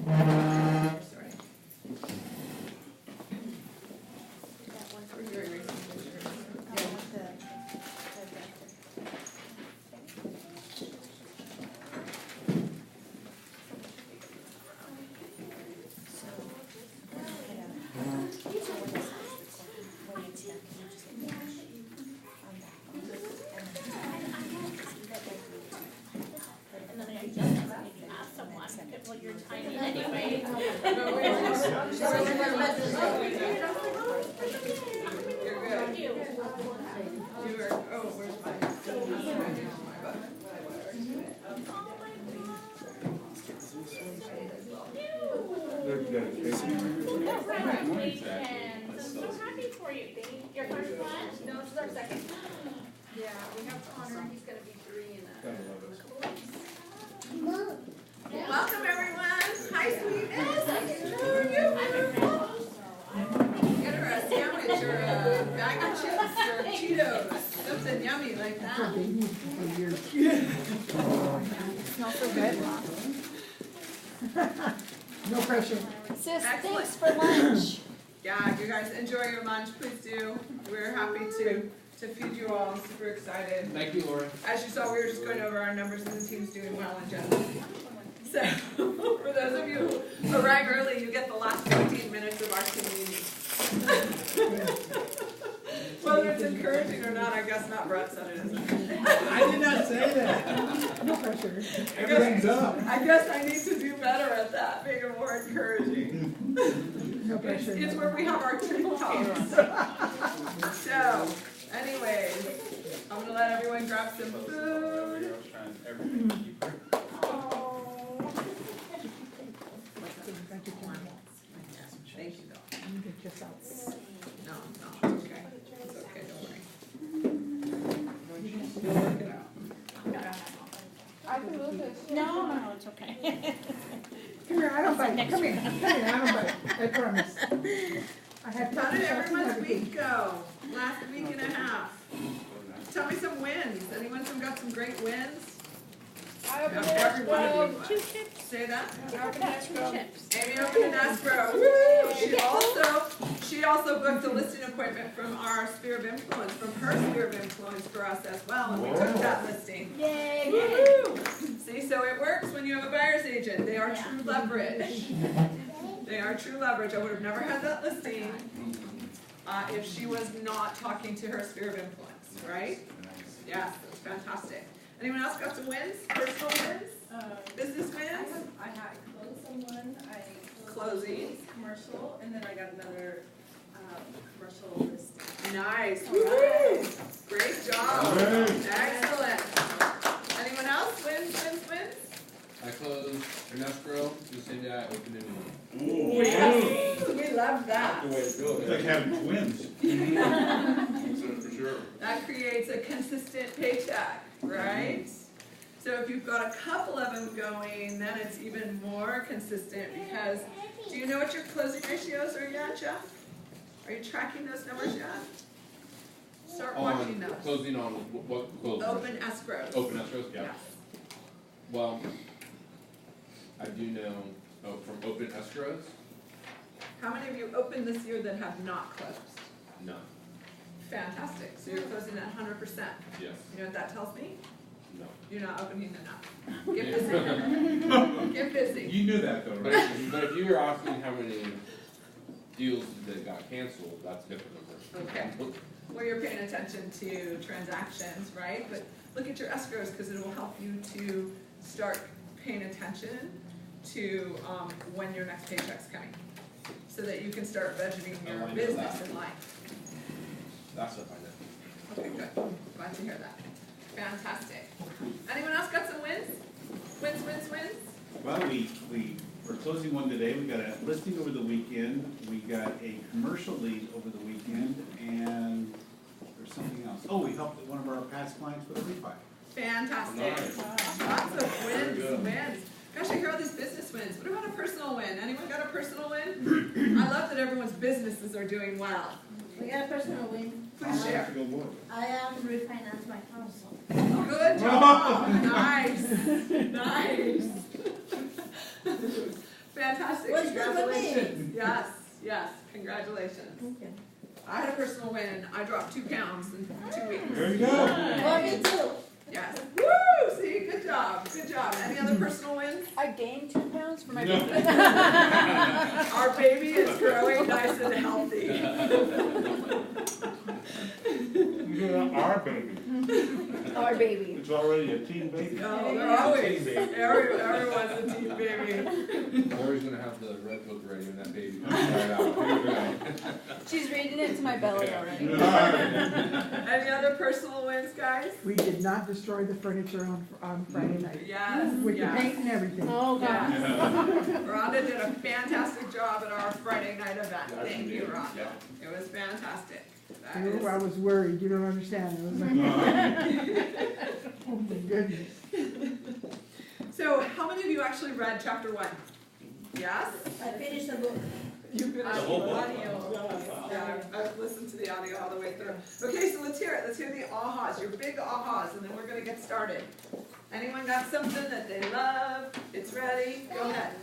Sorry. Well, you're tiny anyway. Congratulations. I'm so happy for you. Your first one? No, this is our second. Yeah, we have Connor, he's gonna be 3 in a couple weeks. Welcome, everyone. Hi, sweetness. How are you? Get her a sandwich or a bag of chips or Cheetos. Something yummy like that. Smells so good. No pressure. Sis, Excellent. thanks for lunch. Yeah, you guys enjoy your lunch. Please do. We're happy to feed you all. I'm super excited. Thank you, Laura. As you saw, we were just going over our numbers and the team's doing well in general. So, for those of you who arrive early, you get the last 15 minutes of our team meeting. Whether it's encouraging or not, I guess not. Brett said it isn't. I did not say that. No pressure. Everything's up. I guess I need to do better at that, make it more encouraging. No pressure. It's where we have our truth talks. So, anyways, I'm going to let everyone grab some food. Thank you, though. You get yourself. No, it's okay. It's okay, don't worry. You'll work it out. I can move this. No, it's okay. Come here, I don't bite. Come here, I don't bite. I promise. I have How did everyone's week go? Last week and a half. Tell me some wins. Anyone got some great wins? I opened Every one of you. Two chips. Say that? I opened Two chips. Amy opened an escrow. Woo! She also booked a listing appointment from our sphere of influence, from her sphere of influence for us as well, and we took that listing. Yay! Woo! See, so it works when you have a buyer's agent. They are true leverage. They are true leverage. I would have never had that listing if she was not talking to her sphere of influence, right? Yeah, that's fantastic. Anyone else got some wins? Personal wins? Business wins? I had closed someone, I Closing. commercial, and then I got another commercial listing. Nice. Woo! Great job. Excellent. Anyone else? Wins? I closed an escrow, just say that, opened a new one. Yes. We love that. It's like having twins. For sure. That creates a consistent paycheck, right? So if you've got a couple of them going, then it's even more consistent because, do you know what your closing ratios are yet, Jeff? Are you tracking those numbers yet? Start watching those. Closing on what closing? Open escrows. Open escrows, yeah. Yes. Well, I do know, from open escrows, How many of you opened this year that have not closed? none. Fantastic. So you're closing at 100%. Yes. You know what that tells me? No. You're not opening enough. Get busy. Get busy. You knew that though, But right? if you were asking how many deals that got canceled, that's a different number. Okay. Well, you're paying attention to transactions, right? But look at your escrows because it will help you to start paying attention to when your next paycheck's coming, so that you can start budgeting your I know business that. in life. That's what I know. Okay, good. Glad to hear that. Fantastic. Anyone else got some wins? Wins. Well, we're closing one today. We got a listing over the weekend. We got a commercial lead over the weekend, and there's something else. Oh, we helped one of our past clients with a refi. Fantastic. Nice. Lots of wins. Gosh, I hear all these business wins. What about a personal win? Anyone got a personal win? I love that everyone's businesses are doing well. We got a personal win. Please share. I refinanced my house. Good job. Nice. fantastic. What's good with me? Congratulations. Yes, yes, congratulations. Okay. I had a personal win. I dropped 2 pounds in 2 weeks. There you go. Oh, me too. Yes. Woo! See, good job. Good job. Any other personal wins? I gained 2 pounds for my No. birthday. Our baby is growing nice and healthy. Our baby. Our baby. It's already a teen baby. Oh, they're always, everyone's a teen baby. Lori's gonna have the red book ready when that baby comes right out. Here we go. She's reading it to my belly already. Any other personal wins, guys? We did not destroy the furniture on Friday night, Yes, with the yes. paint and everything. Oh, God. Yes. Rhonda did a fantastic job at our Friday night event. Yeah, she Thank you, did. Rhonda. Yeah. It was fantastic. That Oh, I is- was worried, you don't understand, it was like, oh my goodness. So, how many of you actually read chapter 1? Yes? I finished the book. You finished the audio. Yeah, I've listened to the audio all the way through. Okay, so let's hear it. Let's hear the ahas, your big ahas, and then we're gonna get started. Anyone got something that they love? It's ready? Go ahead.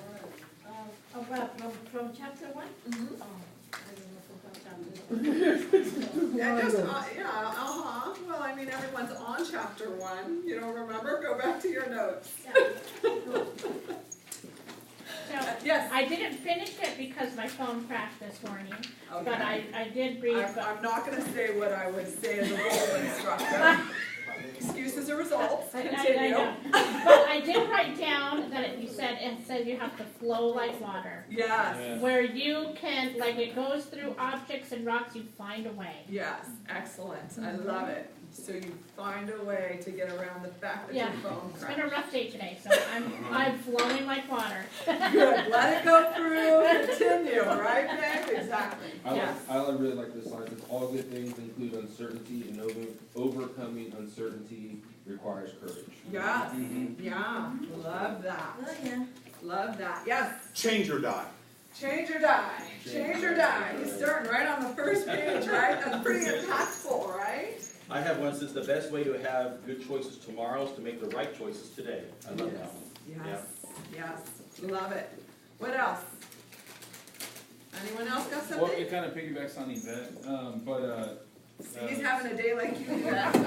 From chapter 1? Mhm. Oh, I don't know from chapter 1. Yeah, just, yeah, well, I mean, everyone's on chapter 1. You don't remember? Go back to your notes. So, Yes? I didn't finish it because my phone crashed this morning, but Okay. I did read, I'm not gonna say what I would say as a role instructor. Excuses are results. I Continue. know. But I did write down that it said you have to flow like water. Yes. Where you can, like it goes through objects and rocks, you find a way. Yes, excellent. I love it. So you find a way to get around the fact that your Yeah. phone It's been a crashed. rough day today, so I'm flowing like water. Good. Let it go through. Continue. Right, babe? Exactly. Yes. I really like this line. It's all good things include uncertainty, and overcoming uncertainty requires courage. Yes. Yeah. Love that. Oh, yeah. Love that. Yes. Change or die. Change or die. Change or die. He's starting right on the first page, right? That's pretty impactful, right? I have one that says the best way to have good choices tomorrow is to make the right choices today. I love that one. Yes. Yes. Love it. What else? Anyone else got Well, something? it kind of piggybacks on Yvette, but He's having a day like you do that. See,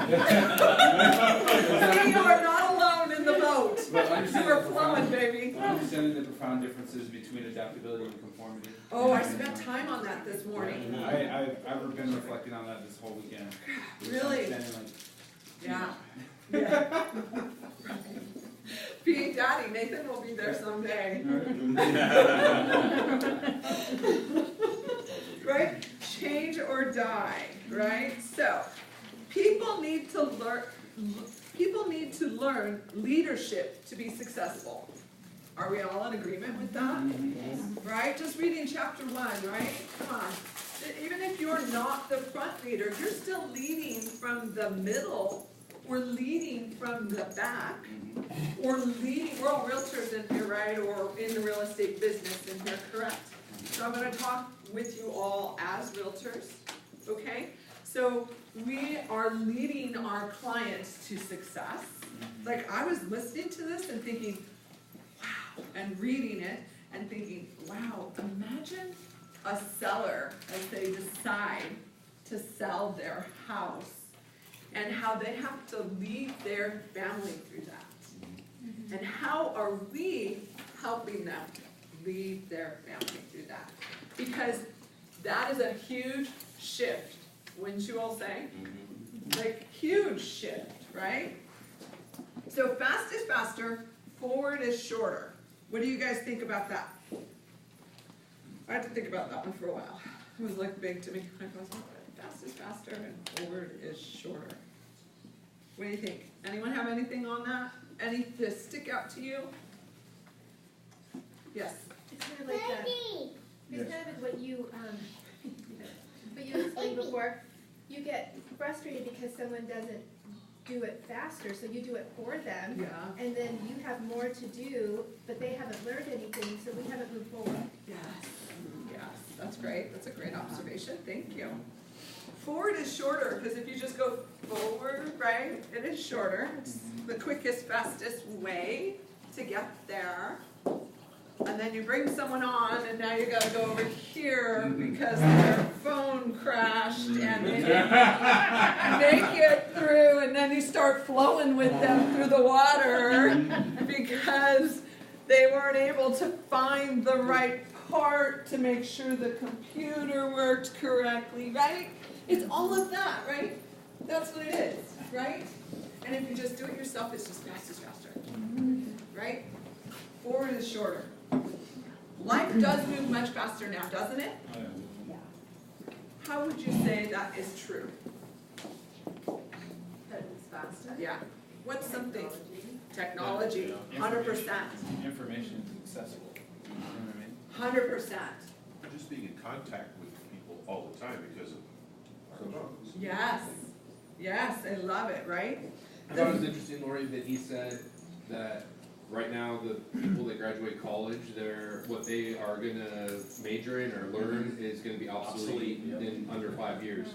you are not alone in the boat. But You understanding are the flowing, profound- baby. understanding the profound differences between adaptability and conformity. Oh, I spent time on that this morning. I've been reflecting on that this whole weekend. Really? Understanding, like, Yeah. Yeah. Being daddy, Nathan will be there someday. Right? Change or die, right? So, people need to learn leadership to be successful. Are we all in agreement with that? Right? Just reading chapter 1, right? Come on. Even if you're not the front leader, you're still leading from the middle, or leading from the back, or leading, we're all realtors in here, right? Or in the real estate business in here, correct? So I'm gonna talk with you all as realtors, okay? So we are leading our clients to success. Like, I was listening to this and thinking, wow, and reading it and thinking, wow, imagine a seller as they decide to sell their house and how they have to lead their family through that. And how are we helping them lead their family through that? Because that is a huge shift, wouldn't you all say? Like, huge shift, right? So fast is faster, forward is shorter. What do you guys think about that? I had to think about that one for a while. It was like big to me. I was like, fast is faster and forward is shorter. What do you think? Anyone have anything on that? Any to stick out to you? Yes. It's kind of like it's kind of like what you explained before. You get frustrated because someone doesn't do it faster, so you do it for them, Yeah. and then you have more to do, but they haven't learned anything, so we haven't moved forward. Yes. Yes. That's great. That's a great observation. Thank you. Forward is shorter because if you just go forward, right, it is shorter. It's the quickest, fastest way to get there. And then you bring someone on, and now you gotta go over here because their phone crashed, and they didn't make it through, and then you start flowing with them through the water because they weren't able to find the right part to make sure the computer worked correctly, right? It's all of that, right? That's what it is, right? And if you just do it yourself, it's just faster, right? Forward is shorter. Life does move much faster now, doesn't it? How would you say that is true? That it's faster. Yeah. What's something? Technology, 100%. Information is accessible. You know what I mean? 100%. Just being in contact with people all the time because of our phones. Yes. Yes, I love it, right? I thought it was interesting, Lori, that he said that right now the people that graduate college, what they are gonna major in or learn is gonna be obsolete in under 5 years.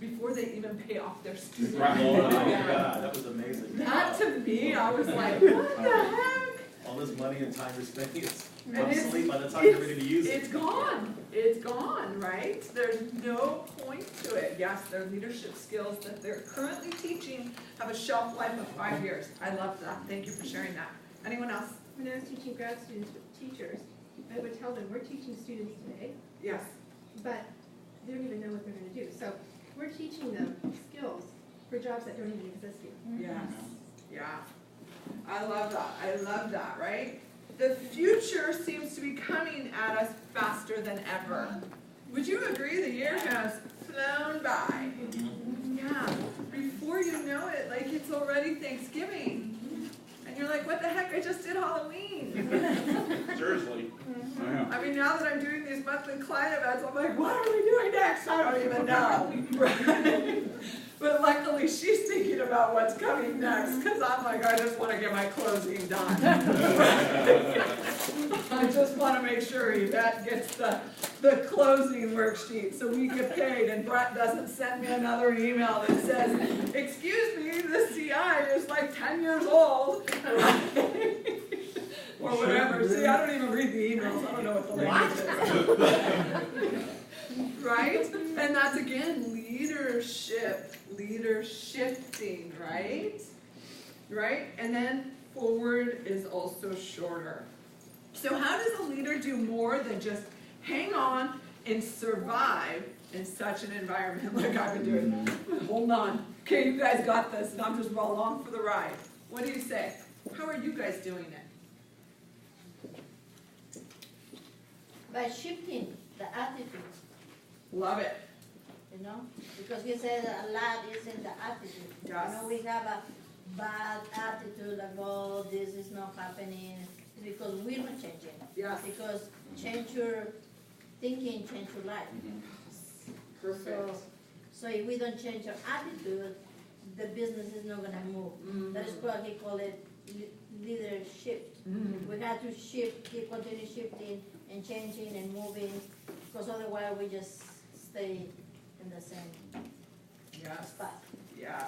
Before they even pay off their student Right. Oh loan. my God, that was amazing. That to me, I was like, what the heck? All this money and time you're spending, it's And it's- obsolete by the time you're ready to use it. It's gone. It's gone, right? There's no point to it. Yes, their leadership skills that they're currently teaching have a shelf life of 5 years. I love that. Thank you for sharing that. Anyone else? When I was teaching grad students with teachers, I would tell them, we're teaching students today, Yes. but they don't even know what they're gonna do. So we're teaching them skills for jobs that don't even exist yet. Yes. Yeah. I love that. I love that, right? The future seems to be coming at us faster than ever. Would you agree the year has flown by? Yeah. Before you know it, like it's already Thanksgiving. And you're like, what the heck? I just did Halloween. Seriously. I mean, now that I'm doing these monthly client events, I'm like, what are we doing next? I don't even know. Right? But luckily, she's thinking about what's coming next, because I'm like, I just want to get my closing done. I just want to make sure Yvette gets the closing worksheet so we get paid, and Brett doesn't send me another email that says, excuse me, the CI is like 10 years old. Or whatever. See, I don't even read the emails. I don't know what the language is. Right? And that's again leadership, leadershifting, right? Right? And then forward is also shorter. So how does a leader do more than just hang on and survive in such an environment like I've been doing? Hold on. Okay, you guys got this, and I'm just along for the ride. What do you say? How are you guys doing it? By shifting the attitude, Love it. you know, because he said a lot is in the attitude. Yes. You know, we have a bad attitude like, oh, this is not happening, because we're not changing. Yes. Because change your thinking, change your life. Perfect. So if we don't change our attitude, the business is not gonna move. That is why he call it leadership. We have to shift, continue shifting and changing and moving, because otherwise we just stay in the same Yes. spot. Yeah.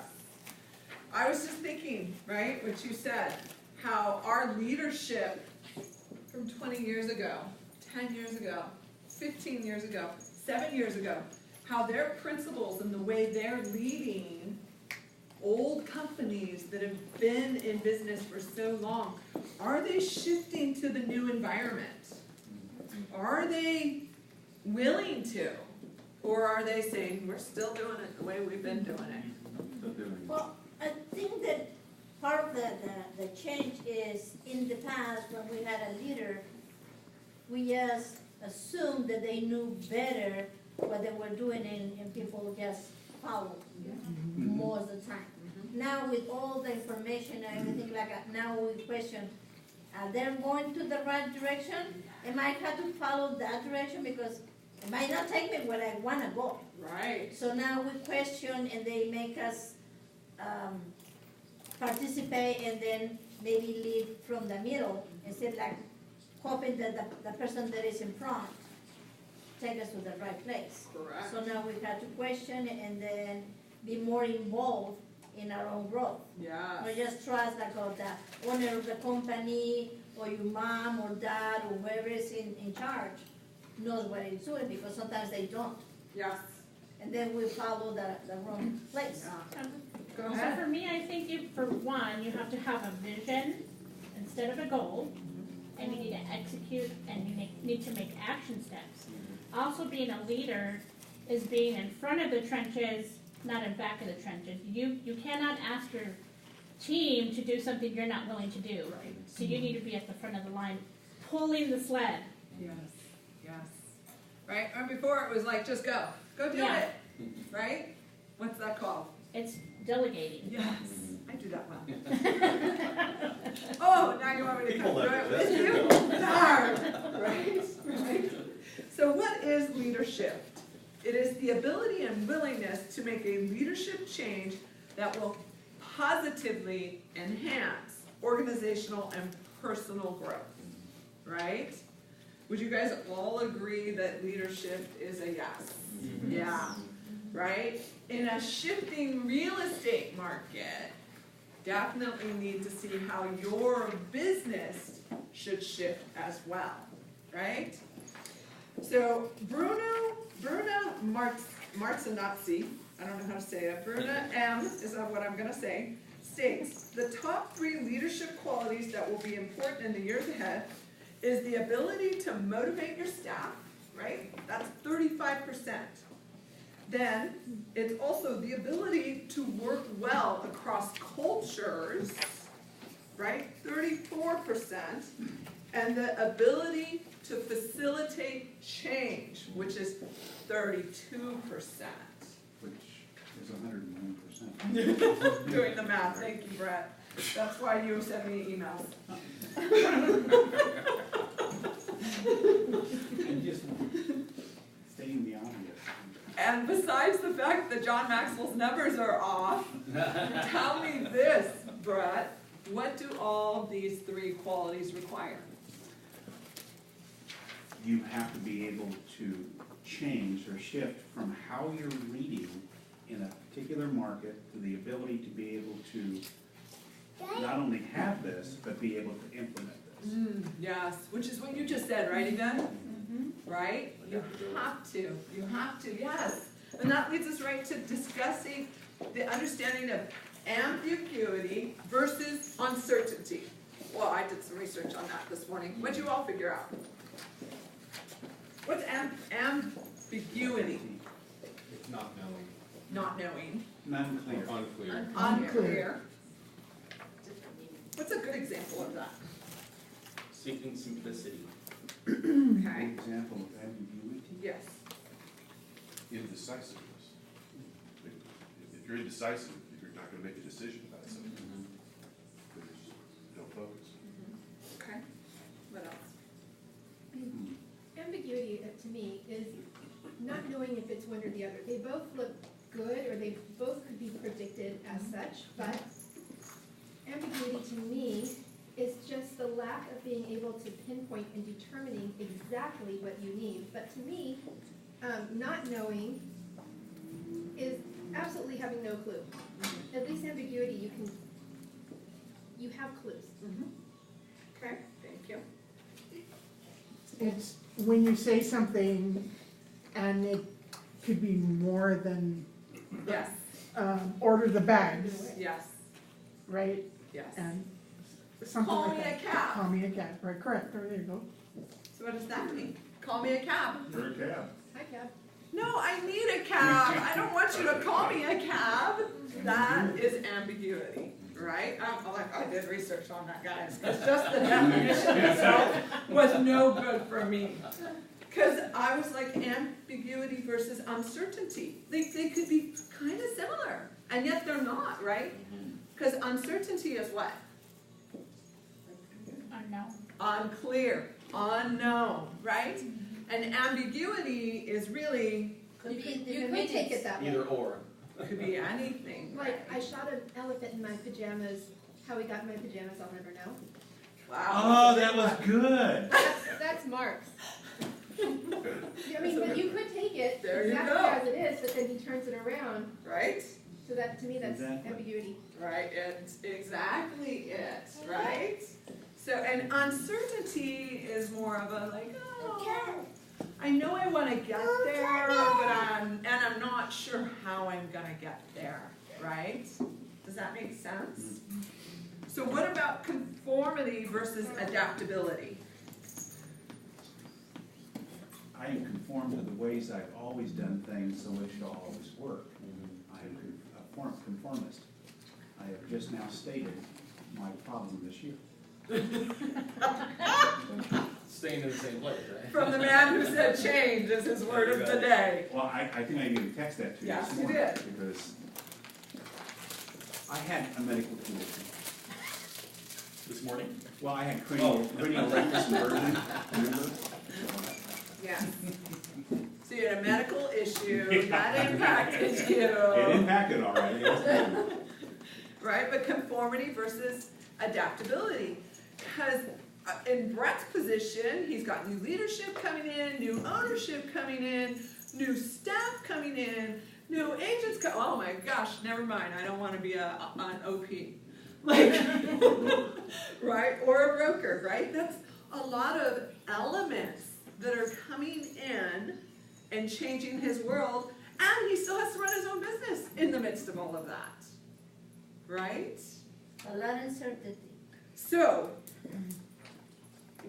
I was just thinking, right, what you said, how our leadership from 20 years ago, 10 years ago, 15 years ago, 7 years ago, how their principles and the way they're leading old companies that have been in business for so long, are they shifting to the new environment? Are they willing to? Or are they saying, we're still doing it the way we've been doing it? Well, I think that part of the change is, in the past, when we had a leader, we just assumed that they knew better what they were doing, and people just followed most of the time. Now with all the information and everything like that, now we question, are they going to the right direction? Am I have to follow that direction, because it might not take me where I want to go. Right. So now we question, and they make us participate, and then maybe lead from the middle, instead like hoping that the person that is in front take us to the right place. Correct. So now we have to question and then be more involved in our own growth. Yeah. Not just trust like the owner of the company or your mom or dad or whoever is in charge knows what it's doing, because sometimes they don't. Yes. And then we follow the wrong place. Go So ahead. for me, I think for one, you have to have a vision instead of a goal, and you need to execute, and you need to make action steps. Also, being a leader is being in front of the trenches, not in back of the trenches. You cannot ask your team to do something you're not willing to do. Right. So you need to be at the front of the line, pulling the sled. Yes, yes. Right, and before it was like, just go do Yeah. it, right? What's that called? It's delegating. Yes, I do that well. Oh, now you want me to People come love do it. it That's with your you? goal. Darn, right. So what is leadership? It is the ability and willingness to make a leadership change that will positively enhance organizational and personal growth, right? Would you guys all agree that leadership is a yes? Yeah, right? In a shifting real estate market, definitely need to see how your business should shift as well, right? So Bruno Marzinazzi, I don't know how to say it, Bruno M is what I'm gonna say, states, the top 3 leadership qualities that will be important in the years ahead is the ability to motivate your staff, right? That's 35%. Then it's also the ability to work well across cultures, right? 34%. And the ability to facilitate change, which is 32%. Which is 101%. Doing the math, thank you, Brett. That's why you send me emails. And just stating the obvious. And besides the fact that John Maxwell's numbers are off, tell me this, Brett, what do all these 3 qualities require? You have to be able to change or shift from how you're reading in a particular market to the ability to be able to not only have this, but be able to implement this. Yes, which is what you just said, right, Yvonne? Right? You have to, yes. And that leads us right to discussing the understanding of ambiguity versus uncertainty. Well, I did some research on that this morning. What'd you all figure out? What's ambiguity? It's not knowing. Not knowing. Unclear. Unclear. Unclear. What's a good example of that? Seeking simplicity. Okay. An example of ambiguity? Yes. Indecisiveness. If you're indecisive, you're not gonna make a decision about something. Because you don't focus. Okay. What else? Ambiguity, to me, is not knowing if it's one or the other. They both look good, or they both could be predicted as such, but ambiguity to me is just the lack of being able to pinpoint and determining exactly what you need. But to me, not knowing is absolutely having no clue. At least ambiguity, you have clues. Okay, thank you. It's when you say something and it could be more than, Yes, order the bags, yes, right? yes. And something Call like me a that. cab. Call me a cab, right, correct, there you go. So what does that mean? Call me a cab. For a cab. Hi, Cab. No, I need a cab. I don't want you to call me a cab. That is ambiguity, right? I did research on that, guys, because just the definition itself was no good for me. Because I was like, ambiguity versus uncertainty. They could be kind of similar, and yet they're not, right? Because uncertainty is what? Unknown. Unclear, unknown, right? And ambiguity is really, Could be in You the could take it that way. Either or. could be anything. Like, I shot an elephant in my pajamas. How he got in my pajamas, I'll never know. Wow. Oh, that was good. That's Mark's. I mean, but you could take it There you exactly go. as it is, but then he turns it around. Right? So that, to me, that's Exactly. ambiguity. Right, it's exactly it, right? So, and uncertainty is more of a like, oh, I know I want to get there, but I'm not sure how I'm gonna get there, right? Does that make sense? So what about conformity versus adaptability? I am conformed to the ways I've always done things, so it shall always work. I am a conformist. I have just now stated my problem this year. Staying in the same place, right? From the man who said change is his word of the day. Well, I think I even text that to you Yes, this you morning. did. Because I had a medical condition. This morning? Well, I had cranial rectus inversion, remember? Yes. So you had a medical issue that impacted you. It impacted all right, yes. Right, but conformity versus adaptability. Because in Brett's position, he's got new leadership coming in, new ownership coming in, new staff coming in, new agents oh my gosh, never mind, I don't want to be an OP. Like, right, or a broker, right? That's a lot of elements that are coming in and changing his world, and he still has to run his own business in the midst of all of that, right? A lot of uncertainty. So,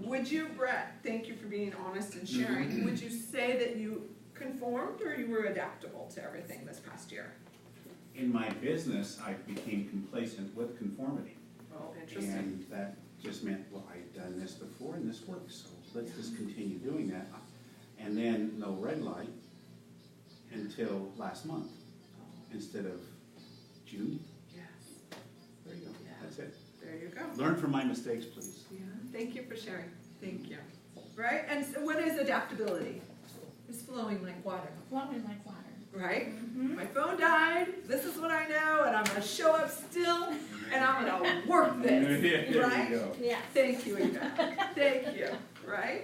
would you, Brett, thank you for being honest and sharing, would you say that you conformed or you were adaptable to everything this past year? In my business, I became complacent with conformity. Oh, interesting. And that just meant, well, I've done this before and this works, so let's just continue doing that. And then no red light until last month, instead of June. Yes. There you go, that's it. There you go. Learn from my mistakes, please. Yeah, thank you for sharing. Thank you. Right? And so what is adaptability? It's flowing like water. Flowing like water. Right? My phone died, this is what I know, and I'm going to show up still, and I'm going to work this. There Right? you go. Yeah. Thank you, Yvette. Thank you. Right?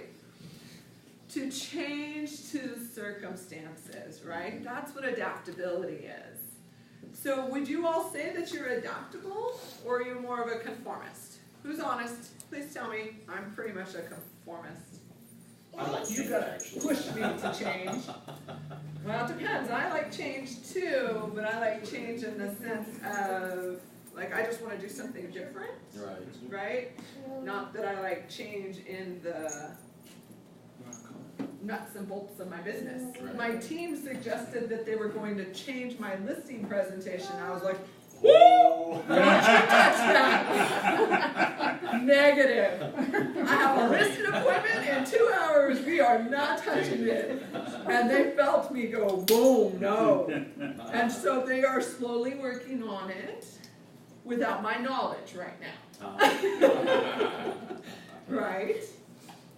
To change to the circumstances, right? That's what adaptability is. So would you all say that you're adaptable, or are you more of a conformist? Who's honest? Please tell me. I'm pretty much a conformist. I like You change, gotta actually. push me to change. Well, it depends. I like change too, but I like change in the sense of, like, I just want to do something different, Right. right? Not that I like change in the nuts and bolts of my business. Right. My team suggested that they were going to change my listing presentation. I was like, woo! Don't you touch that! Negative. I have a listed appointment in 2 hours. We are not touching it. And they felt me go, boom, no. And so they are slowly working on it without my knowledge right now. Right?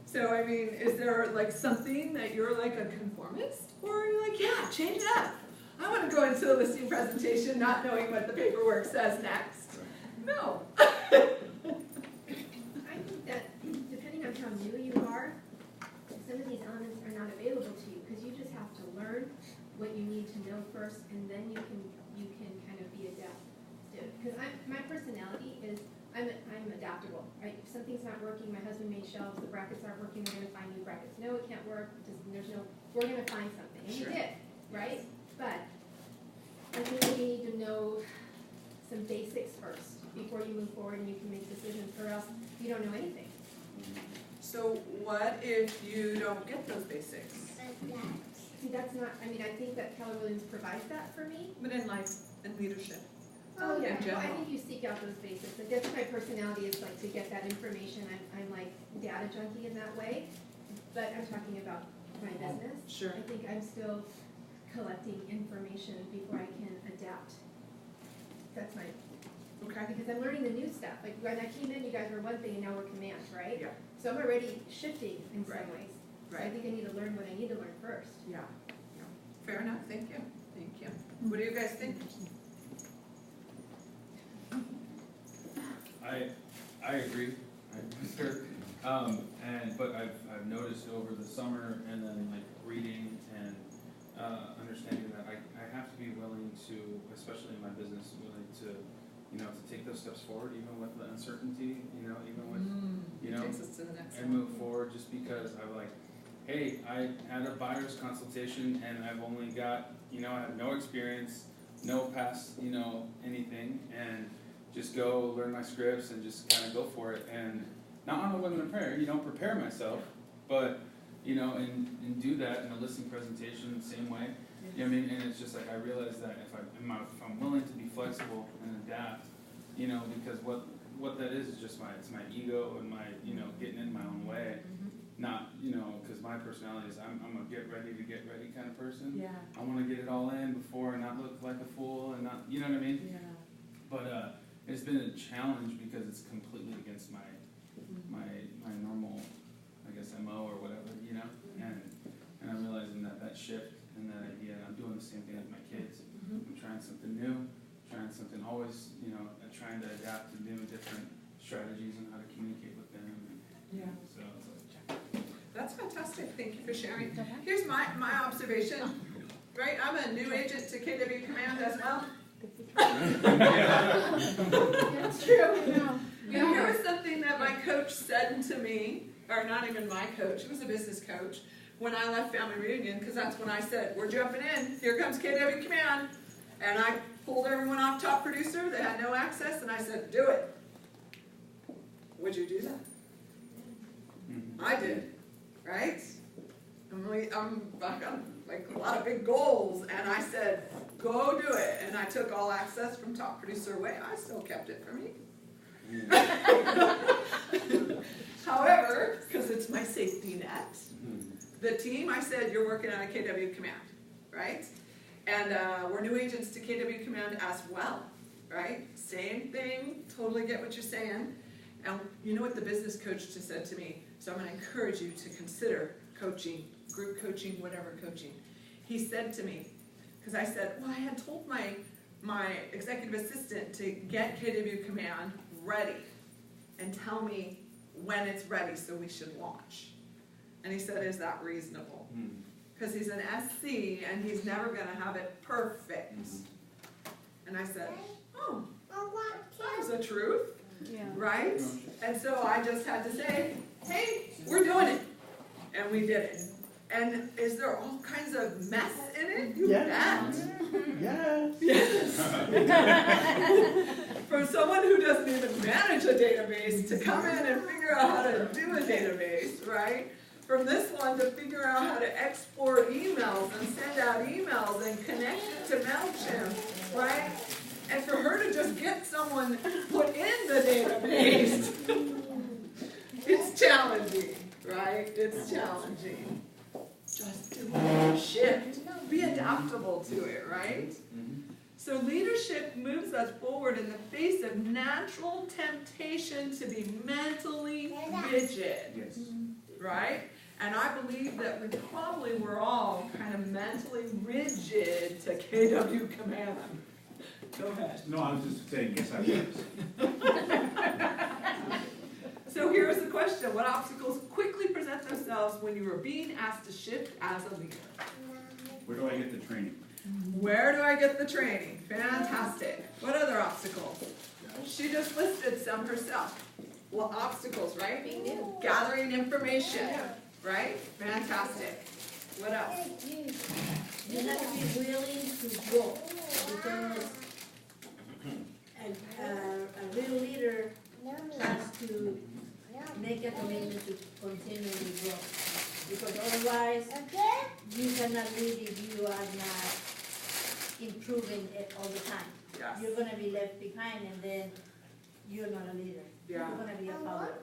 So, I mean, is there like something that you're like a conformist? Or are you like, yeah, change it up. I want to go into a listing presentation not knowing what the paperwork says next. No. I think that depending on how new you are, some of these elements are not available to you because you just have to learn what you need to know first, and then you can kind of be adaptive. Because my personality is I'm adaptable. Right? If something's not working, my husband made shelves, the brackets aren't working, we're gonna find new brackets. No, it can't work. We're gonna find something, and Sure. we did, right? But I think that you need to know some basics first before you move forward and you can make decisions, or else you don't know anything. So what if you don't get those basics? See, that's not, I mean, I think that Keller Williams provides that for me. But in life and leadership. Oh, yeah, in well, I general. think you seek out those basics. Like, that's my personality, is like to get that information. I'm like data junkie in that way. But I'm talking about my business. Sure. I think I'm still collecting information before I can adapt. That's my, Okay. because I'm learning the new stuff. Like when I came in, you guys were one thing and now we're command, right? Yeah. So I'm already shifting in some Right. ways. So I Right. think I need to learn what I need to learn first. Yeah. Yeah. Fair enough. Thank you. Thank you. What do you guys think? I agree, but I've noticed over the summer and then like reading and understanding that I have to be willing to, especially in my business, willing to you know, to take those steps forward, even with the uncertainty, you know, even with, you know, Takes us to the next and move forward, just because I'm like, hey, I had a buyer's consultation and I've only got, you know, I have no experience, no past, you know, anything, and just go learn my scripts and just kind of go for it. And not on a whim and a prayer, you know, prepare myself, but, you know, and do that in a listing presentation the same way. You know what I mean? And it's just like, I realize that if I'm willing to be flexible and adapt, you know, because what that is just it's my ego and my, you know, getting in my own way. Not, you know, because my personality is I'm a get ready kind of person. Yeah. I want to get it all in before and not look like a fool and not, you know what I mean? Yeah. But it's been a challenge because it's completely against my normal, I guess, MO or whatever, you know? And I'm realizing that shift and that idea, and I'm doing the same thing with my kids. I'm trying something new, trying something always, you know, trying to adapt to new, different strategies and how to communicate with them. Yeah. So it's like, That's fantastic. Thank you for sharing. Here's my observation. Right, I'm a new agent to KW Command as well. That's true, I know. And here was something that my coach said to me, or not even my coach, it was a business coach, when I left Family Reunion, because that's when I said, we're jumping in, here comes KW Command. And I pulled everyone off top producer, they had no access, and I said, do it. Would you do that? I did, right? I got like a lot of big goals, and I said, go do it. And I took all access from top producer away. I still kept it for me. However, because it's my safety net, the team, I said, you're working on a KW Command, right? And we're new agents to KW Command as well, right? Same thing, totally get what you're saying. And you know what the business coach just said to me? So I'm going to encourage you to consider coaching, group coaching, whatever coaching. He said to me, because I said, well, I had told my executive assistant to get KW Command ready and tell me when it's ready so we should launch. And he said, is that reasonable? Because he's an SC and he's never going to have it perfect. And I said, oh, that's the truth. Yeah. Right? And so I just had to say, hey, we're doing it. And we did it. And is there all kinds of mess in it? You bet. Yes. From someone who doesn't even manage a database to come in and figure out how to do a database, right? From this one to figure out how to export emails and send out emails and connect it to MailChimp, right? And for her to just get someone put in the database, it's challenging, right? It's challenging. Just do a shift. Be adaptable to it, right? So leadership moves us forward in the face of natural temptation to be mentally rigid, yes. right? And I believe that we probably were all kind of mentally rigid to KW Command. Go ahead. No, I was just saying, yes, I was. So here's the question. What obstacles quickly present themselves when you are being asked to shift as a leader? Where do I get the training? Where do I get the training? Fantastic. What other obstacles? She just listed some herself. Well, obstacles, right? Gathering information, right? Fantastic. What else? You have to be willing to grow, because a real leader has to make a commitment to continually grow. Because otherwise, you cannot lead if you are not improving it all the time. Yes. You're gonna be left behind, and then you're not a leader. Yeah. You're gonna be a follower.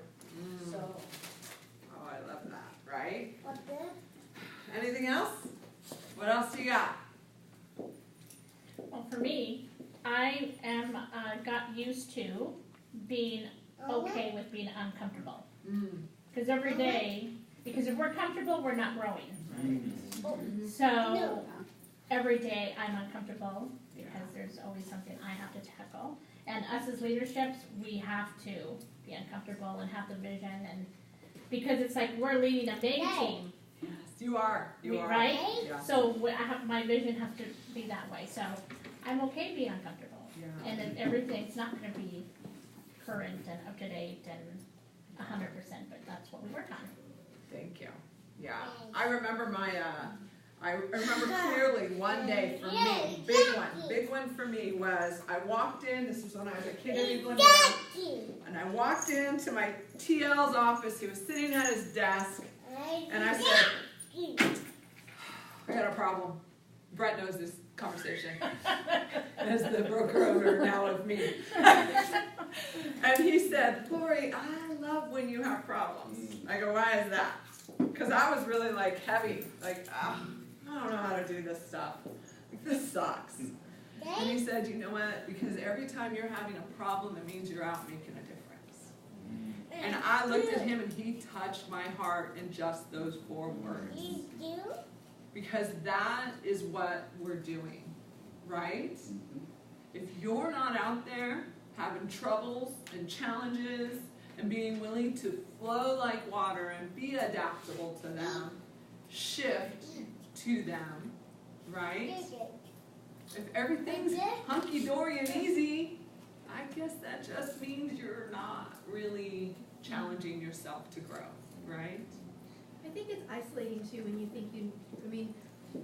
So. Oh, I love that, right? Anything else? What else do you got? Well, for me, I am got used to being okay with being uncomfortable. Because every day, because if we're comfortable, we're not growing. So every day I'm uncomfortable because there's always something I have to tackle. And us as leaderships, we have to be uncomfortable and have the vision, and because it's like we're leading a big team. Yes, you are. You are. Right? Yeah. So I have my vision has to be that way. So I'm okay being uncomfortable. And then everything's not gonna be current and up to date and 100%, but that's what we work on. Thank you. Yeah, I remember I remember clearly one day for me, big one for me was I walked in, this was when I was a kid in England, and I walked into my TL's office, he was sitting at his desk, and I said, I got a problem. Brett knows this conversation as the broker owner now of me. And he said, Lori, I love when you have problems. I go, why is that? Because I was really like heavy, like, I don't know how to do this stuff. Like, this sucks. And he said, you know what? Because every time you're having a problem, it means you're out making a difference. And I looked at him and he touched my heart in just those 4 words. Because that is what we're doing, right? If you're not out there having troubles and challenges and being willing to flow like water and be adaptable to them, shift to them, right? If everything's hunky-dory and easy, I guess that just means you're not really challenging yourself to grow, right? I think it's isolating too when you think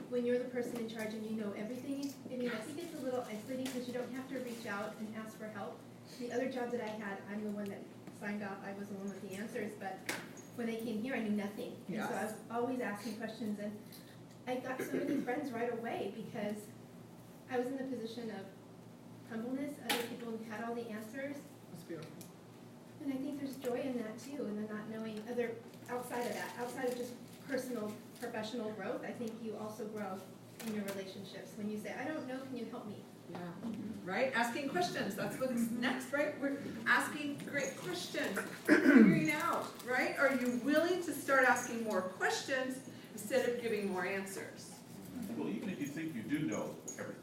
when you're the person in charge and you know everything. I think it's a little isolating because you don't have to reach out and ask for help. The other job that I had, I'm the one that signed off. I was the one with the answers, but when I came here, I knew nothing. And so I was always asking questions, and I got so many friends right away because I was in the position of humbleness. Other people had all the answers. That's beautiful. And I think there's joy in that too, and then not knowing outside of that, outside of just personal, professional growth. I think you also grow in your relationships when you say, I don't know, can you help me? Yeah, right? Asking questions. That's what's next, right? We're asking great questions, figuring out, right? Are you willing to start asking more questions instead of giving more answers? Well, even if you think you do know everything,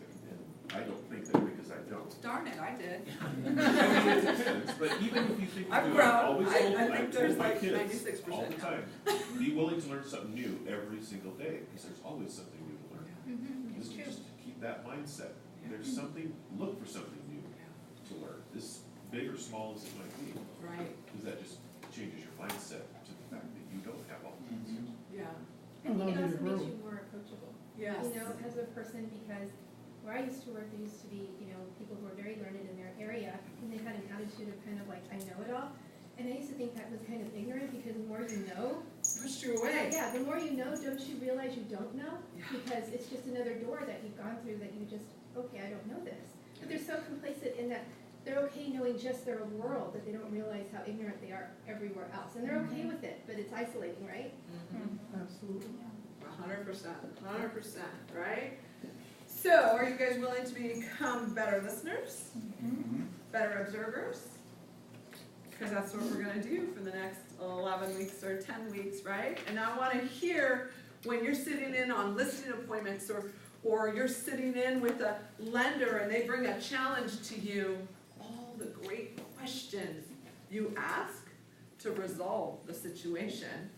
I don't think that because I don't. Darn it, I did. I mean, it depends, but even if you think you I've do, grown. I've always told, I think I've there's told my like kids 96% all the time, be willing to learn something new every single day, because there's always something new to learn. Just keep that mindset. There's something, look for something new to learn, as big or small as it might be. Right. Because that just changes your mindset to the fact that you don't have all the answers. Yeah. I think it also makes you more approachable. Yes. As a person, because where I used to work, there used to be, people who were very learned in their area, and they had an attitude of kind of like, I know it all. And I used to think that was kind of ignorant, because the more you know, pushed you away. Yeah, the more you know, don't you realize you don't know? Yeah. Because it's just another door that you've gone through that you just, okay, I don't know this. But they're so complacent in that they're okay knowing just their world, that they don't realize how ignorant they are everywhere else. And they're okay with it, but it's isolating, right? Absolutely. 100%, 100%, right? So, are you guys willing to become better listeners? Better observers? Because that's what we're going to do for the next 11 weeks or 10 weeks, right? And I want to hear when you're sitting in on listing appointments or you're sitting in with a lender and they bring a challenge to you, all the great questions you ask to resolve the situation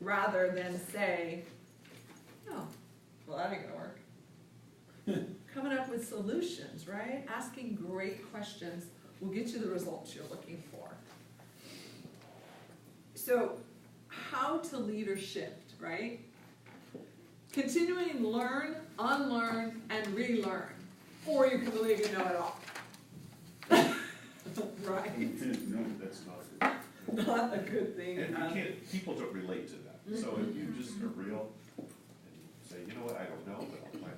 rather than say, oh, well, that ain't going to work. Coming up with solutions, right? Asking great questions will get you the results you're looking for. So, how to leadershift, right? Continuing to learn, unlearn, and relearn, or you can believe you know it all. Right? No, that's not good. Not a good thing. And you can't, people don't relate to that. So if you just are real and say, you know what, I don't know, but I'll find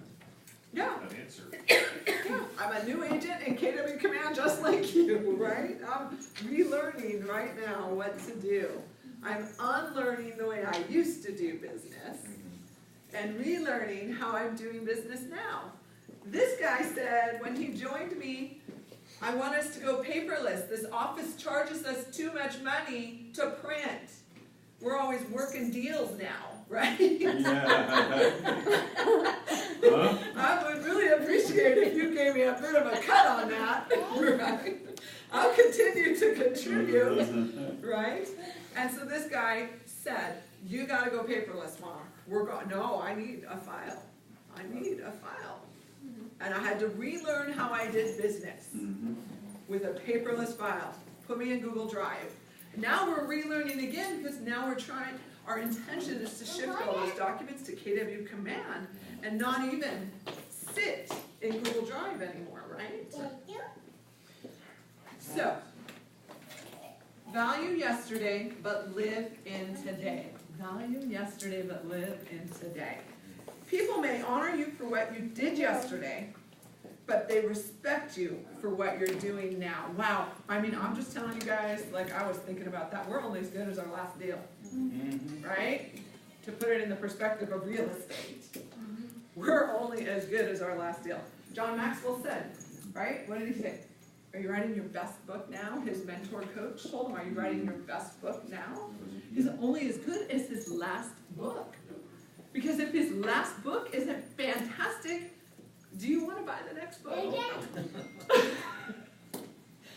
an answer. Yeah, I'm a new agent in KW Command just like you, right? I'm relearning right now what to do. I'm unlearning the way I used to do business and relearning how I'm doing business now. This guy said when he joined me, I want us to go paperless. This office charges us too much money to print. We're always working deals now, right? I would really appreciate if you gave me a bit of a cut on that, right? I'll continue to contribute, right? And so this guy said, you gotta go paperless, Mom. We're going, no, I need a file. I need a file. And I had to relearn how I did business with a paperless file. Put me in Google Drive. Now we're relearning again because now we're trying, our intention is to shift all those documents to KW Command and not even sit in Google Drive anymore, right? So, value yesterday, but live in today. Value yesterday, but live in today. People may honor you for what you did yesterday, but they respect you for what you're doing now. Wow, I mean, I'm just telling you guys, like I was thinking about that, we're only as good as our last deal, right? To put it in the perspective of real estate, we're only as good as our last deal. John Maxwell said, right, what did he say? Are you writing your best book now? His mentor coach told him, are you writing your best book now? He's only as good as his last book. Because if his last book isn't fantastic, do you want to buy the next book?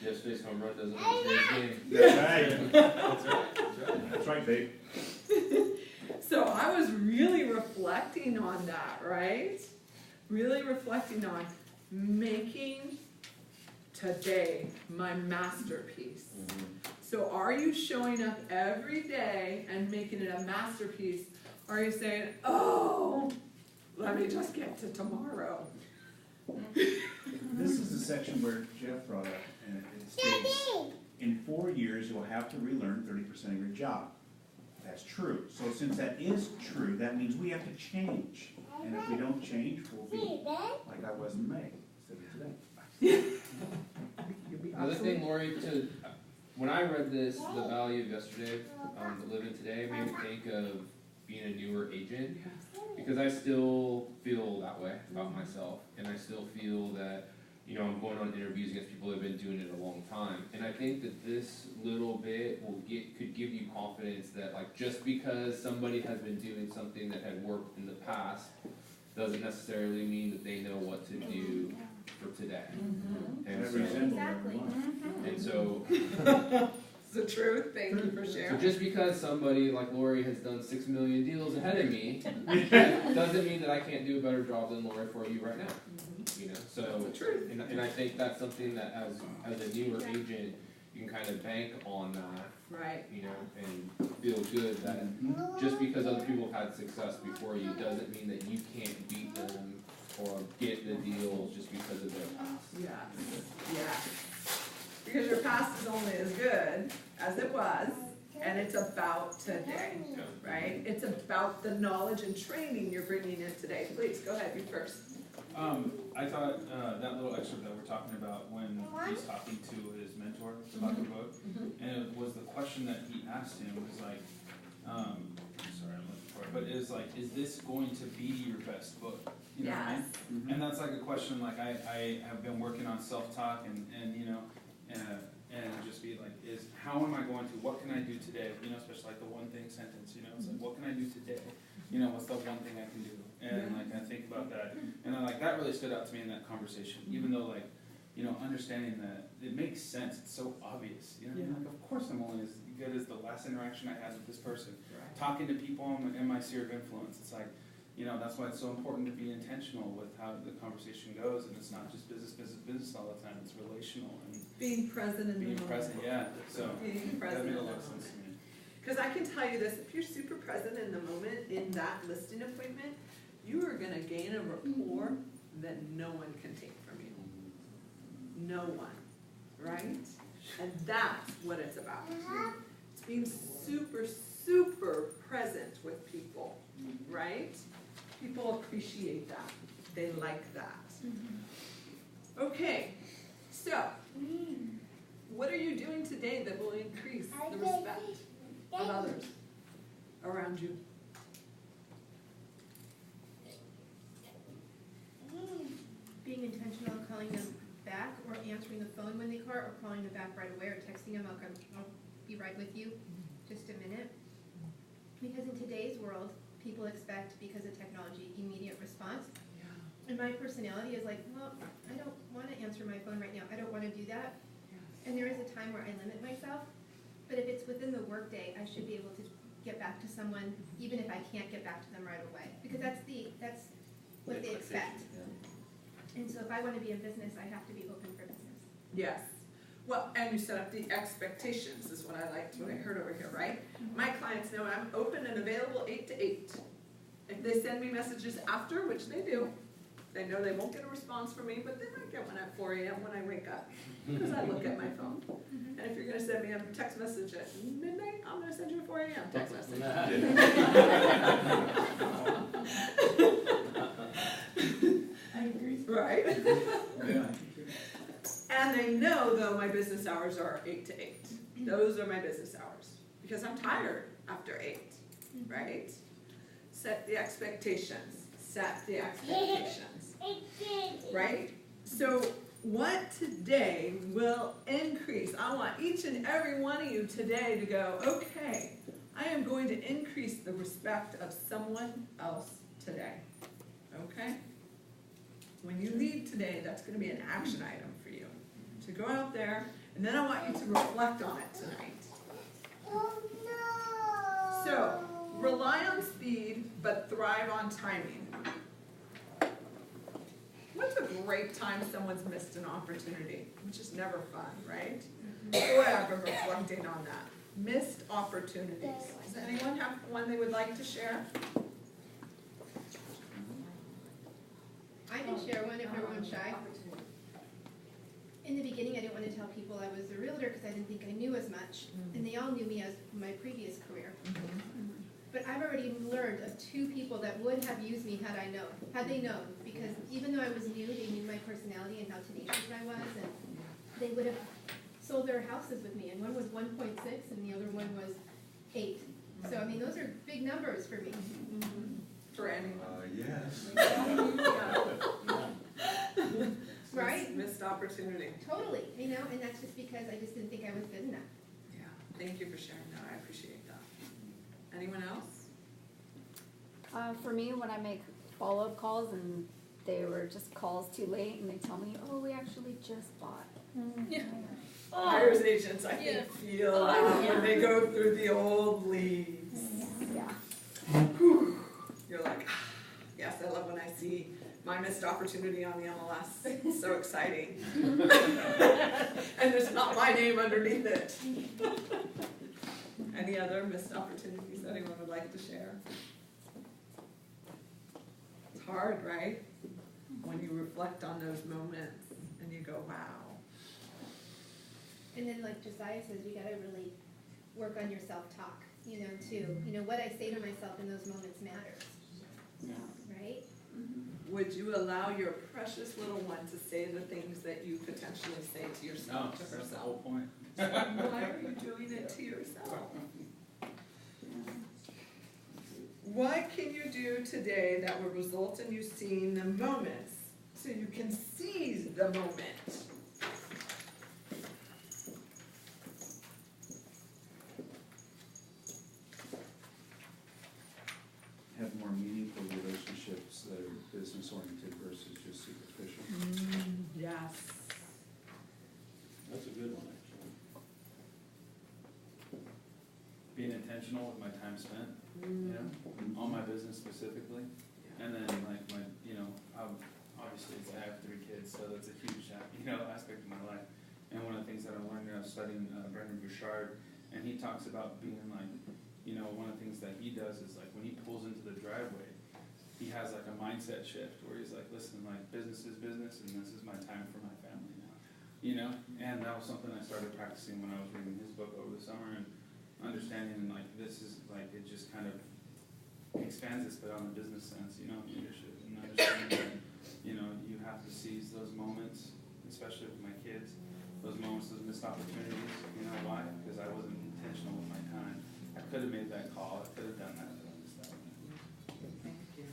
Yesterday's home run doesn't win today's game. That's right. That's right. That's right, babe. So I was really reflecting on that, right? Really reflecting on making today my masterpiece. So are you showing up every day and making it a masterpiece? Or are you saying, oh, let me just get to tomorrow? This is the section where Jeff brought up, and it states, in 4 years, you'll have to relearn 30% of your job. That's true. So since that is true, that means we have to change. And if we don't change, we'll be like I was in May instead of today. Another thing, Lori, when I read this, the value of yesterday, the live in today, it made me think of being a newer agent, because I still feel that way about myself, and I still feel that, you know, I'm going on interviews against people that have been doing it a long time, and I think that this little bit could give you confidence that, like, just because somebody has been doing something that had worked in the past doesn't necessarily mean that they know what to do for today. And so, Exactly. and so It's the truth. Thank you for sharing. So just because somebody like Lori has done 6 million deals ahead of me, doesn't mean that I can't do a better job than Lori for you right now. You know, so That's the truth. and I think that's something that as a newer agent, you can kind of bank on that. Right. You know, and feel good that just because other people have had success before you doesn't mean that you can't beat them or get the deals just because of their past. Yeah. Yeah. Because your past is only as good as it was, and it's about today, right? It's about the knowledge and training you're bringing in today. Please, go ahead, you first. I thought that little excerpt that we're talking about when he's talking to his mentor about the book, and it was the question that he asked him was like, sorry, I'm looking for it, but it was like, is this going to be your best book? You know what I mean? And that's like a question, like I have been working on self-talk and you know, and just be like, how am I going to, what can I do today? You know, especially like the one thing sentence, you know, it's like, what can I do today? You know, what's the one thing I can do? And like, I think about that, and then like, that really stood out to me in that conversation, even though like, you know, understanding that it makes sense, it's so obvious, you know, like, of course I'm only as good as the last interaction I had with this person. Talking to people in my sphere of influence, it's like, you know, that's why it's so important to be intentional with how the conversation goes, and it's not just business all the time, it's relational and Being present in the moment. being present, yeah, so Being that present made a in the lot of moment. sense to me. Because I can tell you this, if you're super present in the moment in that listing appointment, you are going to gain a rapport that no one can take from you. No one, right? And that's what it's about. It's being super, super present with people, right? People appreciate that. They like that. Okay, so what are you doing today that will increase the respect of others around you? Being intentional in calling them back, or answering the phone when they call, or calling them back right away, or texting them, I'll be right with you, just a minute. Because in today's world, people expect, because of technology, immediate response. And my personality is like, well, I don't want to answer my phone right now. I don't want to do that. And there is a time where I limit myself. But if it's within the workday, I should be able to get back to someone, even if I can't get back to them right away. Because that's what they expect. And so if I want to be in business, I have to be open for business. Yes. Well, and you set up the expectations is what I liked, what I heard over here, right? My clients know I'm open and available 8 to 8. If they send me messages after, which they do, they know they won't get a response from me, but they might get one at 4 a.m. when I wake up, because I look at my phone. And if you're gonna send me a text message at midnight, I'm gonna send you a 4 a.m. text message. I agree. Right? Yeah. And they know, though, my business hours are 8 to 8. Those are my business hours, because I'm tired after 8, right? Set the expectations, set the expectations, right? So what today will increase? I want each and every one of you today to go, okay, I am going to increase the respect of someone else today, okay? When you leave today, that's going to be an action item for you. To go out there, and then I want you to reflect on it tonight. So, rely on speed, but thrive on timing. What's a great time someone's missed an opportunity? Which is never fun, right? So I've been reflecting on that. Missed opportunities. Does anyone have one they would like to share? I can share one if everyone's shy. In the beginning, I didn't want to tell people I was a realtor because I didn't think I knew as much, and they all knew me as my previous career. But I've already learned of 2 people that would have used me had they known, because even though I was new, they knew my personality and how tenacious I was, and they would have sold their houses with me, and one was 1.6 and the other one was 8. So I mean, those are big numbers for me. For anyone. Yes. Right? Missed opportunity. Totally, you know, and that's just because I just didn't think I was good enough. Yeah, thank you for sharing that. I appreciate that. Anyone else? For me, when I make follow-up calls and they were just calls too late and they tell me, oh, we actually just bought. Yeah. Buyer's agents, I think, feel that when they go through the old leads. Yeah. You're like, ah, yes, I love when I see my missed opportunity on the MLS. It's so exciting. And there's not my name underneath it. Any other missed opportunities anyone would like to share? It's hard, right? When you reflect on those moments and you go, wow. And then like Josiah says, you gotta really work on your self-talk, you know, too. You know, what I say to myself in those moments matters. Yeah. Right? Would you allow your precious little one to say the things that you potentially say to yourself, to That's the herself? whole point. Why are you doing it to yourself? What can you do today that will result in you seeing the moments so you can seize the moment? Have more meaningful relationships that are business-oriented versus just superficial. Yes. That's a good one, actually. Being intentional with my time spent, you know, on my business specifically. And then like my, you know, obviously I have 3 kids, so that's a huge, aspect of my life. And one of the things that I'm learning, I was studying Brendan Bouchard, and he talks about being like, one of the things that he does is like when he pulls into the driveway, he has like a mindset shift where he's like, listen, like business is business and this is my time for my family now, and that was something I started practicing when I was reading his book over the summer and understanding like this is like, it just kind of expands this, but on the business sense, leadership and understanding that, you have to seize those moments, especially with my kids, those moments, those missed opportunities. You know why? Because I wasn't intentional with my time. I could have made that call, I could have done that, but I missed that one. Thank you.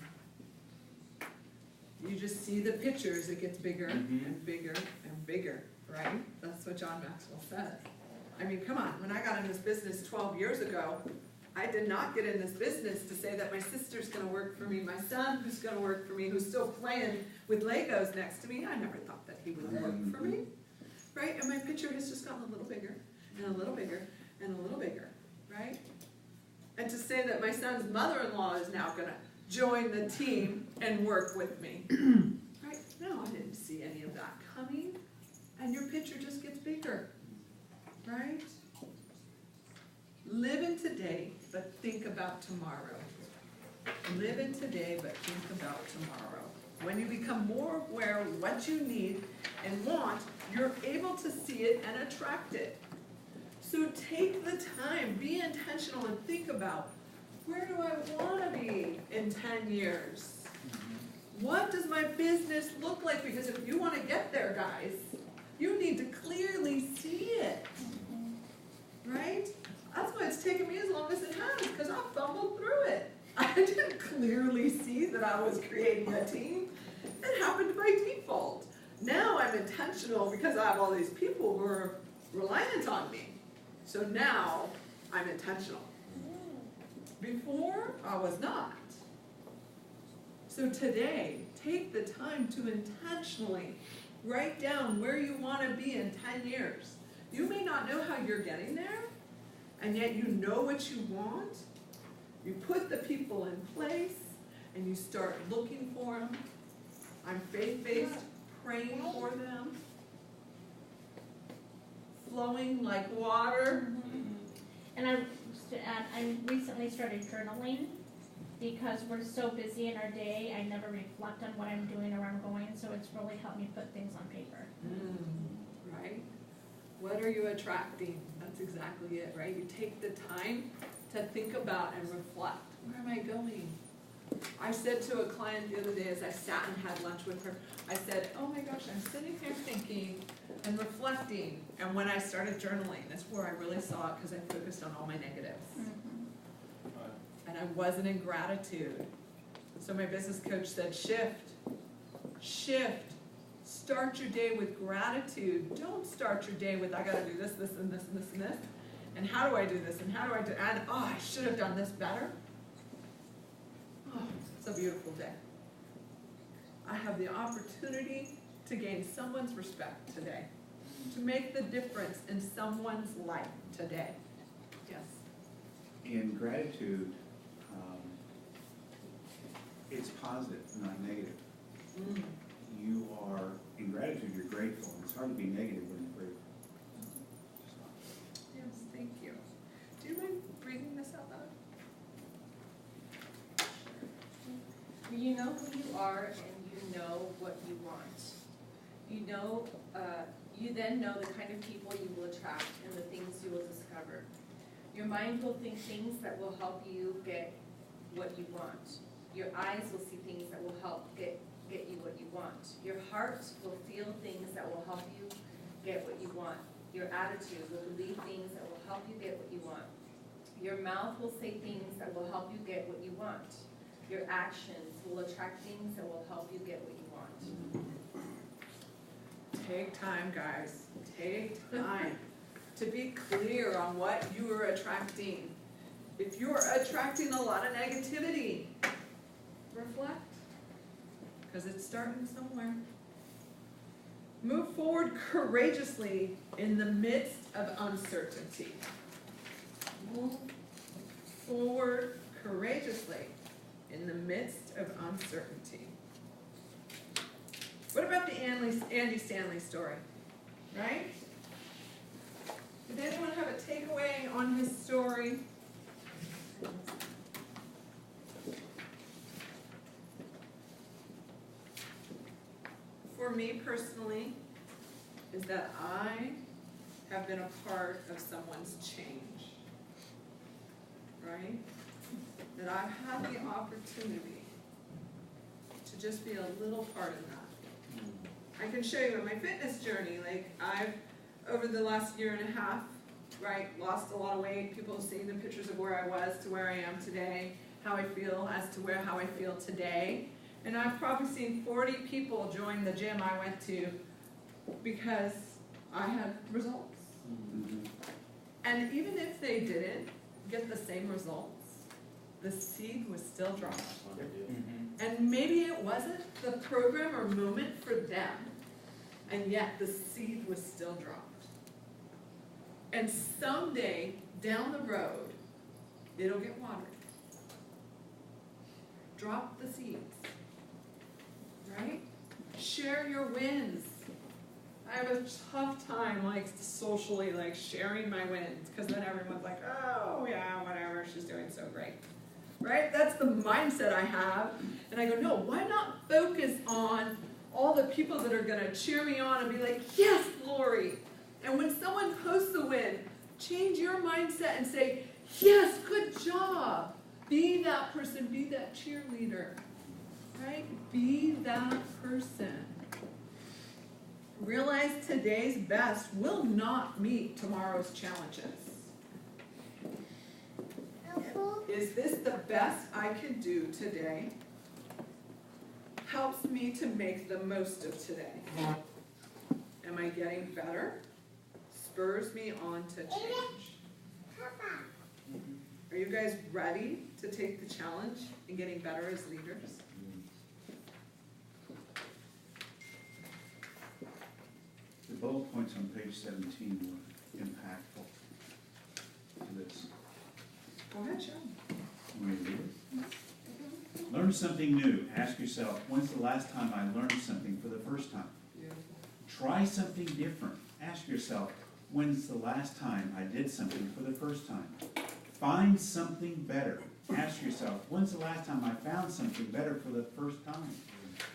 You just see the pictures, it gets bigger and bigger and bigger, right? That's what John Maxwell says. I mean, come on, when I got in this business 12 years ago, I did not get in this business to say that my sister's gonna work for me, my son who's gonna work for me, who's still playing with Legos next to me. I never thought that he would work for me, right? And my picture has just gotten a little bigger and a little bigger and a little bigger, right? And to say that my son's mother-in-law is now gonna join the team and work with me, right? No, I didn't see any of that coming. And your picture just gets bigger, right? Live in today, but think about tomorrow. Live in today, but think about tomorrow. When you become more aware of what you need and want, you're able to see it and attract it. So take the time, be intentional, and think about, where do I want to be in 10 years? What does my business look like? Because if you want to get there, guys, you need to clearly see it, right? That's why it's taken me as long as it has, because I fumbled through it. I didn't clearly see that I was creating a team. It happened by default. Now I'm intentional because I have all these people who are reliant on me. So now I'm intentional. Before, I was not. So today, take the time to intentionally write down where you want to be in 10 years. You may not know how you're getting there, and yet you know what you want. You put the people in place, and you start looking for them. I'm faith-based, praying for them, flowing like water. And I recently started journaling because we're so busy in our day, I never reflect on what I'm doing or where I'm going, so it's really helped me put things on paper. Right? What are you attracting? That's exactly it, right? You take the time to think about and reflect. Where am I going? I said to a client the other day as I sat and had lunch with her, I said, oh my gosh, I'm sitting here thinking and reflecting. And when I started journaling, that's where I really saw it, because I focused on all my negatives. And I wasn't in gratitude. So my business coach said, shift. Start your day with gratitude. Don't start your day with, I gotta do this, this, and this, and this, and this. And how do I do this? And how do I do, and oh, I should have done this better. Oh, it's a beautiful day. I have the opportunity to gain someone's respect today, to make the difference in someone's life today. Yes. In gratitude, it's positive, not negative. You are, in gratitude, you're grateful. It's hard to be negative when you're grateful. Yes, thank you. Do you mind breathing this out loud? You know who you are and you know what you want. You know, you then know the kind of people you will attract and the things you will discover. Your mind will think things that will help you get what you want. Your eyes will see things that will help get you what you want. Your heart will feel things that will help you get what you want. Your attitude will believe things that will help you get what you want. Your mouth will say things that will help you get what you want. Your actions will attract things that will help you get what you want. Take time, guys. Take time to be clear on what you are attracting. If you're attracting a lot of negativity, reflect, because it's starting somewhere. Move forward courageously in the midst of uncertainty. Move forward courageously in the midst of uncertainty. What about the Andy Stanley story, right? Did anyone have a takeaway on his story? For me personally, is that I have been a part of someone's change, right? That I've had the opportunity to just be a little part of that. I can show you in my fitness journey, like I've, over the last year and a half, right, lost a lot of weight. People have seen the pictures of where I was to where I am today, how I feel as to how I feel today. And I've probably seen 40 people join the gym I went to because I had results. And even if they didn't get the same results, the seed was still dropped. And maybe it wasn't the program or moment for them, and yet the seed was still dropped. And someday down the road, it'll get watered. Drop the seeds, right? Share your wins. I have a tough time like socially like sharing my wins because then everyone's like, oh yeah, whatever, she's doing so great. Right? That's the mindset I have. And I go, no, why not focus on all the people that are gonna cheer me on and be like, yes, Lori. And when someone posts a win, change your mindset and say, yes, good job. Be that person, be that cheerleader. Right? Be that person. Realize today's best will not meet tomorrow's challenges. Is this the best I can do today? Helps me to make the most of today. Am I getting better? Spurs me on to change. Are you guys ready to take the challenge in getting better as leaders? The bullet points on page 17 were impactful to this. Go ahead, Sean. Want me to read it? Learn something new. Ask yourself, when's the last time I learned something for the first time? Try something different. Ask yourself, when's the last time I did something for the first time? Find something better. Ask yourself, when's the last time I found something better for the first time?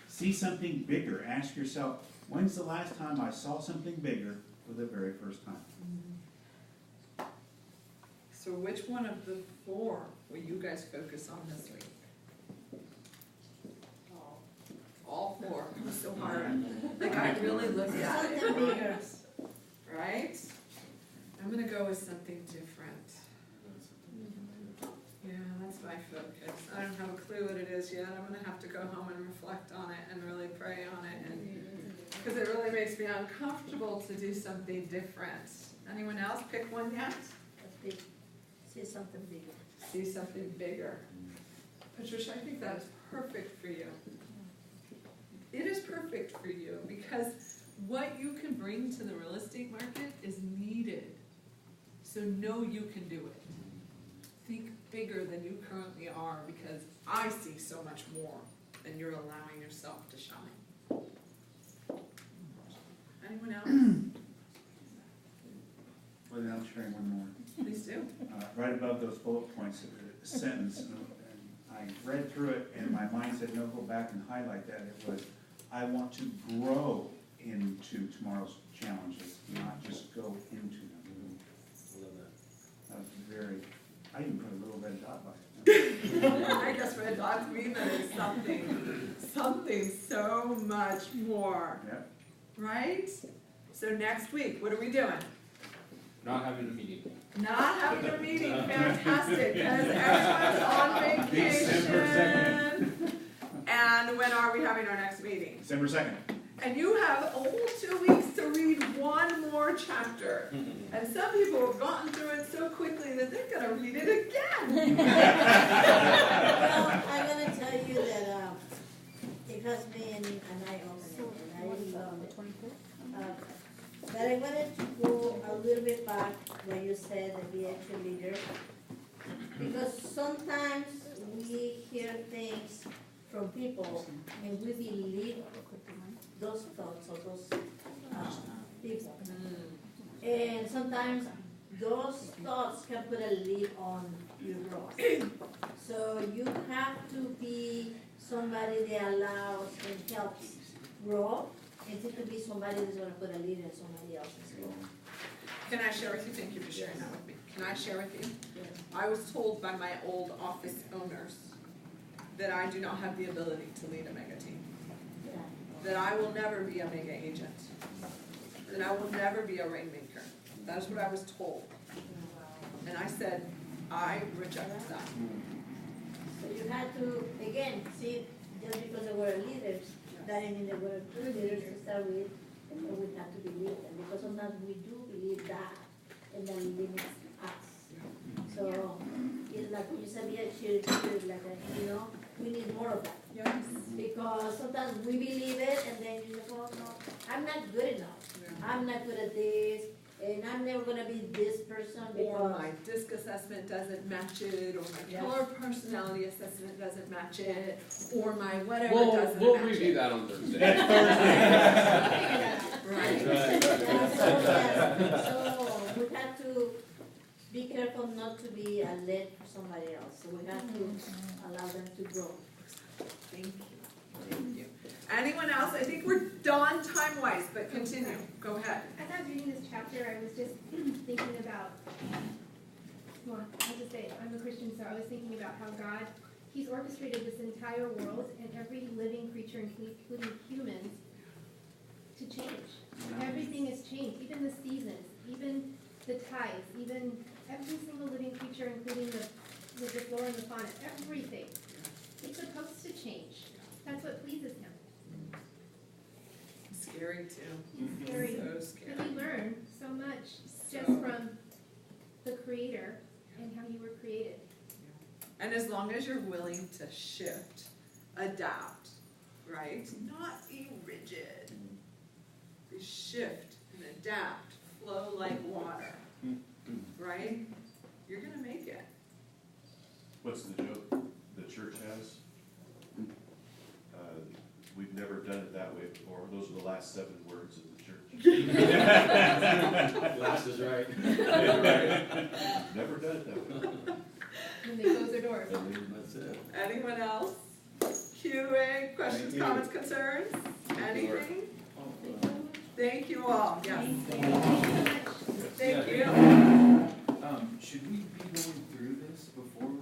See something bigger. Ask yourself, when's the last time I saw something bigger for the very first time? So which one of the four will you guys focus on this week? All four. It was so hard. Like I really looked at it. Something bigger. Right? I'm gonna go with something different. Yeah, that's my focus. I don't have a clue what it is yet. I'm gonna have to go home and reflect on it and really pray on it, and because it really makes me uncomfortable to do something different. Anyone else pick one yet? See something bigger. See something bigger. Patricia, I think that is perfect for you. It is perfect for you because what you can bring to the real estate market is needed. So know you can do it. Think bigger than you currently are because I see so much more and you're allowing yourself to shine. Anyone else? Well, then I'll share one more. Please do. Right above those bullet points, a sentence, and I read through it and my mind said, no, go back and highlight that. It was, I want to grow into tomorrow's challenges, not just go into them. That was very, I even put a little red dot by it. I guess red dots mean that it's something so much more. Yep. Right? So next week, what are we doing? Not having a meeting. Not having a meeting, fantastic, because everyone's on December vacation. And when are we having our next meeting? December 2nd. And you have a whole 2 weeks to read one more chapter. And some people have gotten through it so quickly that they're going to read it again. Well, I'm going to tell you that it has been, and I also, and I love it. But I wanted to go a little bit back when you said that be a cheerleader. Because sometimes we hear things from people and we believe those thoughts of those people. And sometimes those thoughts can put a lid on your growth. So you have to be somebody that allows and helps grow. It could be somebody that's going to put a lid in somebody else's growth. Can I share with you? Thank you for sharing that with me. Can I share with you? Yes. I was told by my old office owners that I do not have the ability to lead a mega team. Yeah. That I will never be a mega agent. That I will never be a rainmaker. That's what I was told. And I said, I reject that. So you had to, again, see, just because they were leaders, that didn't mean they were good leaders to start with, and we have to believe them. Because sometimes we do believe that, and that limits us. So, it's like when you said, yeah, cheerleader, like, we need more of that. Yes. Because sometimes we believe it, and then you say, oh, no, I'm not good enough. Yeah. I'm not good at this. and I'm never gonna be this person Or because. my disc assessment doesn't match it, or my Yes. color personality assessment doesn't match it, or my whatever We'll doesn't we'll match review it. that on Thursday. Right? So we have to be careful not to be a lead for somebody else, so we have to allow them to grow. Thank you, thank you. Anyone else? I think we're done time-wise, but continue, go ahead. As I was reading this chapter, I was just thinking about, well, I'll just say, I'm a Christian, so I was thinking about how God, He's orchestrated this entire world and every living creature, including humans, to change. Everything has changed, even the seasons, even the tides, even every single living creature, including the flora and the fauna, everything. It's supposed to change. That's what pleases Him. Scary too. Scary. So scary. But we learn so much just So- from the Creator and how you were created. And as long as you're willing to shift, adapt, right? Not be rigid. Be shift and adapt, flow like water, right? You're gonna make it. What's the joke the church has? We've never done it that way before. Those are the last 7 words of the church. Last is right. Never done it that way. When they close their doors. That's it. Anyone else? Q&A, questions, Thank you. comments, concerns? Anything? Thank you all, yes. Thank you. Should we be going through this before we